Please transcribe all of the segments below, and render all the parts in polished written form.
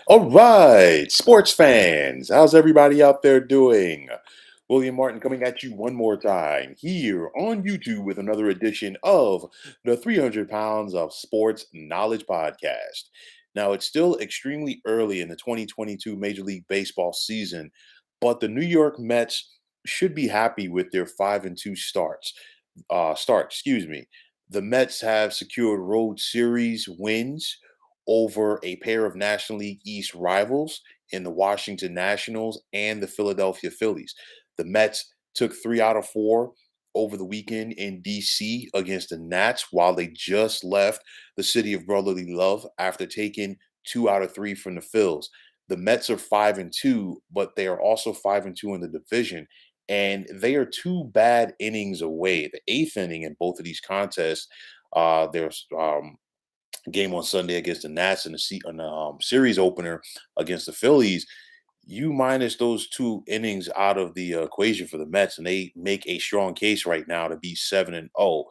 All right, sports fans, how's everybody out there doing? William Martin coming at you one more time here on YouTube with another edition of the 300 Pounds of Sports Knowledge Podcast. Now, it's still extremely early in the 2022 Major League Baseball season, but the New York Mets should be happy with their 5-2 excuse me. The Mets have secured road series wins over a pair of National League East rivals in the Washington Nationals and the Philadelphia Phillies. The Mets took 3 out of 4 over the weekend in DC against the Nats while they just left the city of brotherly love after taking 2 out of 3 from the Phils. The Mets are 5-2, but they are also 5-2 in the division. And they are 2 bad innings away. The eighth inning in both of these contests, there's game on Sunday against the Nats and the series opener against the Phillies. You minus those 2 innings out of the equation for the Mets, and they make a strong case right now to be 7-0.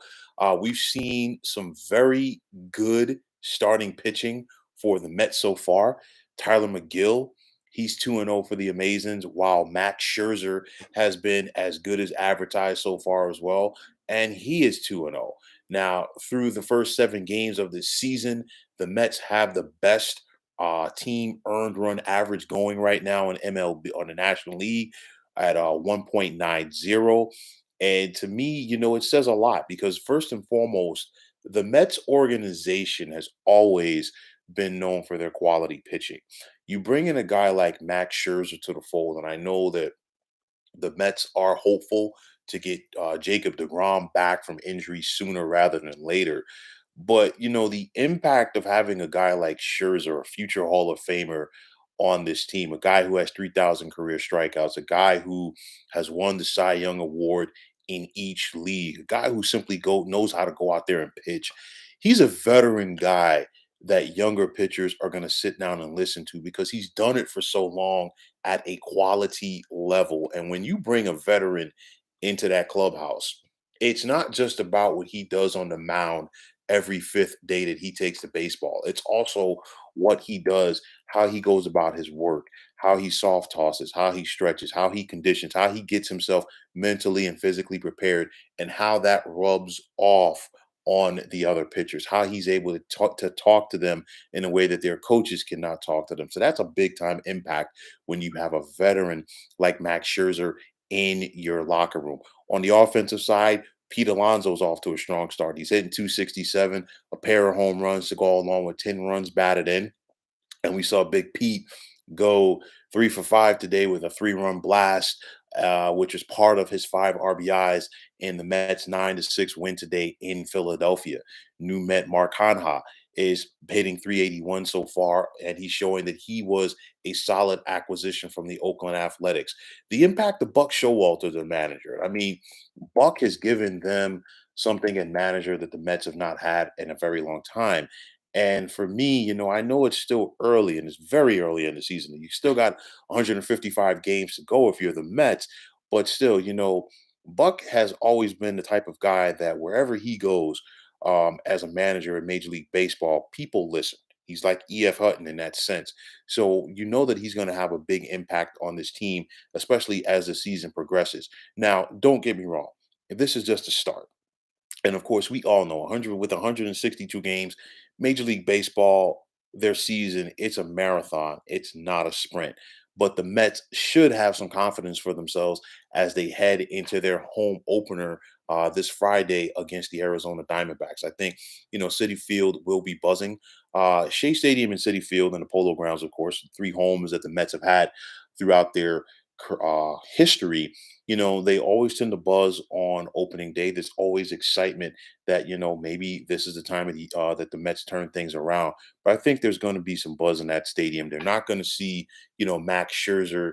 We've seen some very good starting pitching for the Mets so far. Tyler McGill, he's 2-0 for the Amazons, while Max Scherzer has been as good as advertised so far as well, and he is 2-0. Now, through the first 7 games of this season, the Mets have the best team earned run average going right now in MLB on the National League at 1.90. And to me, it says a lot because first and foremost, the Mets organization has always been known for their quality pitching. You bring in a guy like Max Scherzer to the fold, and I know that the Mets are hopeful to get Jacob DeGrom back from injury sooner rather than later. But, the impact of having a guy like Scherzer, a future Hall of Famer, on this team, a guy who has 3,000 career strikeouts, a guy who has won the Cy Young Award in each league, a guy who simply knows how to go out there and pitch. He's a veteran guy that younger pitchers are going to sit down and listen to because he's done it for so long at a quality level. And when you bring a veteran into that clubhouse, it's not just about what he does on the mound every fifth day that he takes the baseball. It's also what he does, how he goes about his work, how he soft tosses, how he stretches, how he conditions, how he gets himself mentally and physically prepared, and how that rubs off on the other pitchers, how he's able to talk to them in a way that their coaches cannot talk to them. So that's a big time impact when you have a veteran like Max Scherzer in your locker room. On the offensive side, Pete Alonso's off to a strong start. He's hitting 267, a pair of home runs to go along with 10 runs batted in. And we saw Big Pete go 3 for 5 today with a 3-run blast, which is part of his 5 RBIs in the Mets 9-6 win today in Philadelphia. New Met Mark Hanha is hitting 381 so far, and he's showing that he was a solid acquisition from the Oakland Athletics. The impact of Buck Showalter, the manager. I mean, Buck has given them something in manager that the Mets have not had in a very long time. And for me, I know it's still early and it's very early in the season. You still got 155 games to go if you're the Mets, but still, Buck has always been the type of guy that wherever he goes, as a manager in Major League Baseball, people listen. He's like E.F. Hutton in that sense. So you know that he's going to have a big impact on this team, especially as the season progresses. Now, don't get me wrong. This is just a start. And of course, we all know 100 with 162 games, Major League Baseball, their season, it's a marathon. It's not a sprint. But the Mets should have some confidence for themselves as they head into their home opener this Friday against the Arizona Diamondbacks. I think, City Field will be buzzing. Shea Stadium and City Field and the Polo Grounds, of course, 3 homes that the Mets have had throughout their history. They always tend to buzz on opening day. There's always excitement that, maybe this is the time of that the Mets turn things around. But I think there's going to be some buzz in that stadium. They're not going to see, Max Scherzer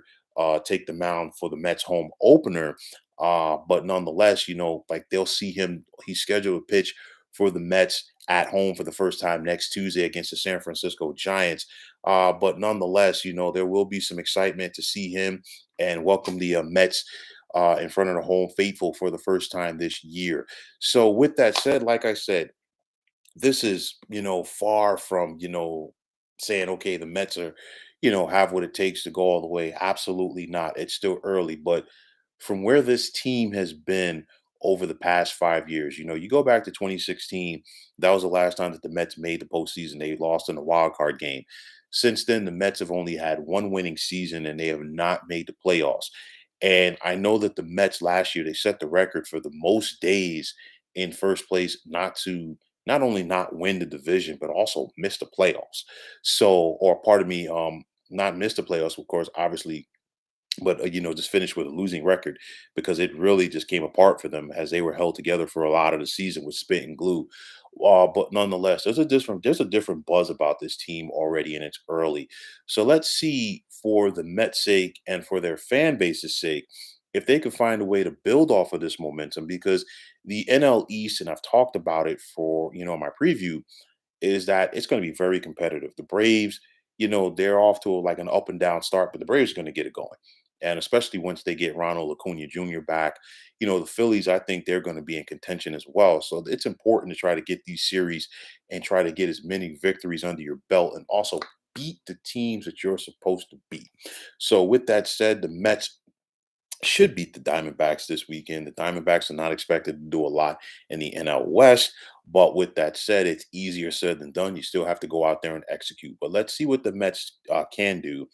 take the mound for the Mets home opener. But nonetheless, like they'll see him. He's scheduled to pitch for the Mets at home for the first time next Tuesday against the San Francisco Giants. But nonetheless, there will be some excitement to see him and welcome the Mets in front of the home faithful for the first time this year. So, with that said, like I said, this is far from saying okay, the Mets are have what it takes to go all the way? Absolutely not. It's still early, but from where this team has been over the past 5 years, you go back to 2016, that was the last time that the Mets made the postseason. They lost in the wild card game. Since then, the Mets have only had one winning season and they have not made the playoffs. And I know that the Mets last year, they set the record for the most days in first place not only not win the division, but also miss the playoffs. So, or pardon me, not miss the playoffs, of course, obviously, but just finished with a losing record because it really just came apart for them as they were held together for a lot of the season with spit and glue. But nonetheless, there's a different buzz about this team already, and it's early. So let's see, for the Mets' sake and for their fan base's sake, if they could find a way to build off of this momentum, because the NL East, and I've talked about it for my preview, is that it's going to be very competitive. The Braves, they're off to like an up and down start, but the Braves are going to get it going. And especially once they get Ronald Acuna Jr. back, the Phillies, I think they're going to be in contention as well. So it's important to try to get these series and try to get as many victories under your belt and also beat the teams that you're supposed to beat. So with that said, the Mets should beat the Diamondbacks this weekend. The Diamondbacks are not expected to do a lot in the NL West. But with that said, it's easier said than done. You still have to go out there and execute. But let's see what the Mets can do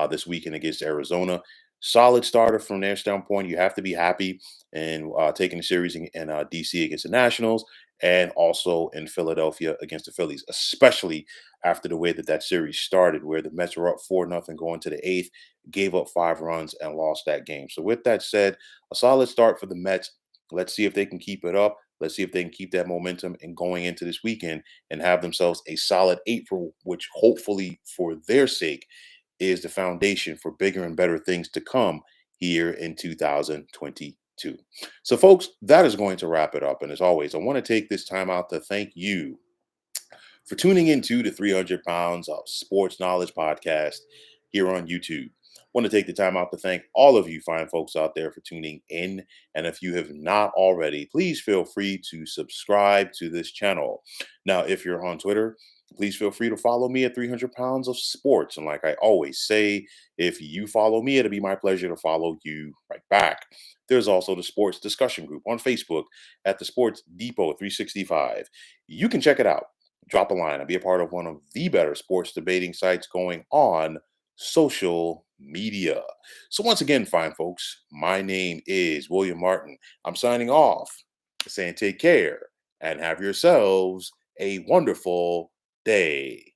this weekend against Arizona. Solid starter from their standpoint. You have to be happy in taking the series in DC against the Nationals and also in Philadelphia against the Phillies, especially after the way that series started, where the Mets were up 4-0 going to the eighth, gave up 5 runs and lost that game. So with that said, a solid start for the Mets. Let's see if they can keep it up. Let's see if they can keep that momentum and going into this weekend and have themselves a solid April, which hopefully for their sake is the foundation for bigger and better things to come here in 2022. So, folks, that is going to wrap it up. And as always, I want to take this time out to thank you for tuning into the 300 Pounds of Sports Knowledge podcast here on YouTube. Want to take the time out to thank all of you fine folks out there for tuning in. And if you have not already, please feel free to subscribe to this channel. Now, if you're on Twitter, please feel free to follow me at 300 Pounds of Sports. And like I always say, if you follow me, it'll be my pleasure to follow you right back. There's also the sports discussion group on Facebook at the Sports Depot 365. You can check it out, drop a line, and be a part of one of the better sports debating sites going on social media. So, once again, fine folks, my name is William Martin. I'm signing off, saying take care and have yourselves a wonderful day.